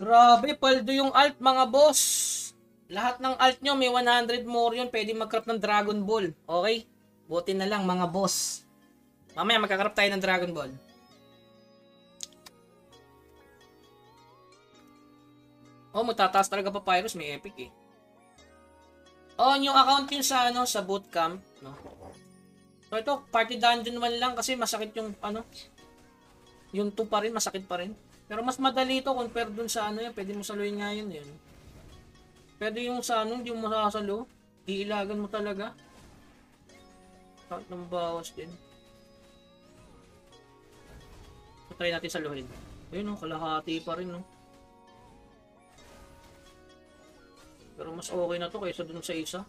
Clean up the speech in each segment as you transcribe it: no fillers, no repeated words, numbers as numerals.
Grabe, paldo yung alt mga boss. Lahat ng alt nyo may 100 more yun. Pwede mag-craft ng Dragon Ball. Okay? Buti na lang mga boss. Mamaya magka-craft tayo ng Dragon Ball. Oh, magtataas talaga Papyrus. May epic eh. Oh, yung account yun sa, ano, sa bootcamp. No? So ito, party dungeon 1 lang kasi masakit yung, ano, yung 2 pa rin, masakit pa rin. Pero mas madali ito compare dun sa ano yan. Pwede mo saluhin nga yun. Pwede yung sa ano, hindi mo masasalo. Iilagan mo talaga. Kahit ng bawas din. So, try natin saluhin. Ayun o, kalahati pa rin no. Pero mas okay na to kaysa dun sa isa.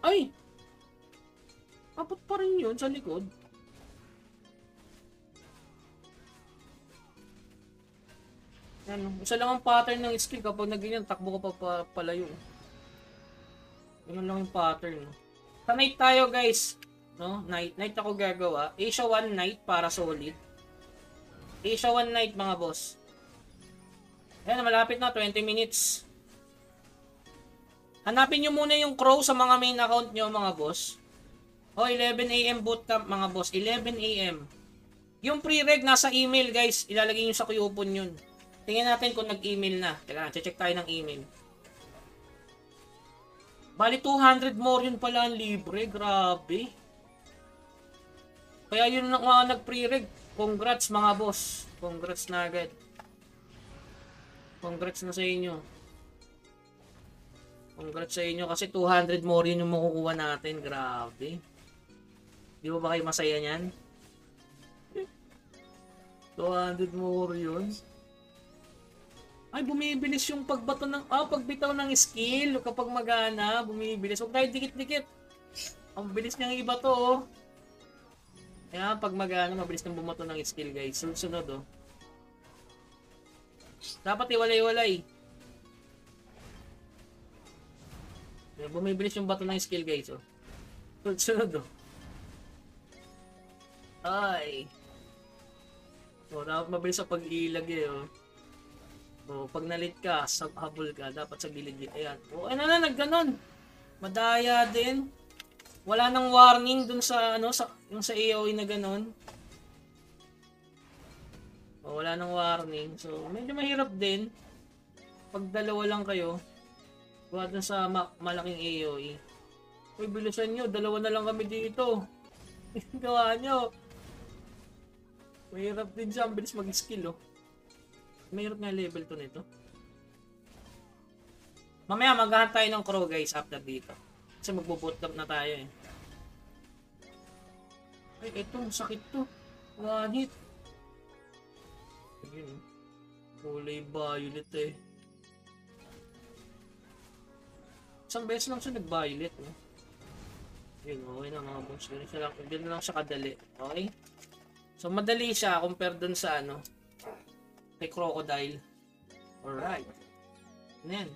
Ay! Apat pa rin yun sa likod. Yan, isa lang ang pattern ng skill kapag naganyan, takbo ka pa palayo. Ganun lang yung pattern. No? Sa night tayo guys. No? Night ako gagawa. Asia 1 night para solid. Asia 1 night mga boss. Ayan, malapit na. 20 minutes. Hanapin nyo muna yung crow sa mga main account nyo mga boss. O, 11 AM bootcamp mga boss. 11 AM. Yung pre-reg nasa email guys. Ilalagay nyo sa coupon yun. Tingnan natin kung nag-email na. Teka, check tayo ng email. Bali 200 more yun pala ang libre. Grabe. Kaya yun ang mga nag-pre-reg. Congrats mga boss. Congrats na agad. Congrats na sa inyo. Congrats sa inyo kasi 200 more yun yung makukuha natin. Grabe. Di ba kayo masaya niyan? 200 more yun. Ay, bumibilis yung pagbato ng, pagbitaw ng skill kapag magana, bumibilis. Huwag tayo dikit-dikit. Ang bilis niyang iba to, oh. Kaya pag magana, mabilis nang bumato ng skill, guys. Sunod, oh. Dapat iwalay-walay. Bumibilis yung bato ng skill, guys, oh. Sunod, oh. Ay. So, dapat mabilis sa pag-ilag, eh, oh. O, pag nalit ka, habol ka, dapat sa gilid-gilid. Ayan. O, ano na, nagganon. Madaya din. Wala nang warning dun sa, ano, yung sa AOE na ganon. O, wala nang warning. So, medyo mahirap din. Pag dalawa lang kayo, gawa dun sa malaking AOE. Uy, bilisan nyo, dalawa na lang kami dito. Gawa nyo. Mahirap din siya, ang bilis mag-skill, oh. Mayroon nga level 2 nito. Mamaya maghahanap tayo ng crow guys after dito. Kasi magbo-bootcamp na tayo eh. Ay, eto, sakit to. One hit. Ayun. Kulay violet eh. Isang beses lang siya nag-violet. Eh. Yun, okay na mga boss. Ganun lang siya kadali. Okay? So, madali siya compare dun sa ano. Kay Crocodile. Alright. Ano yan?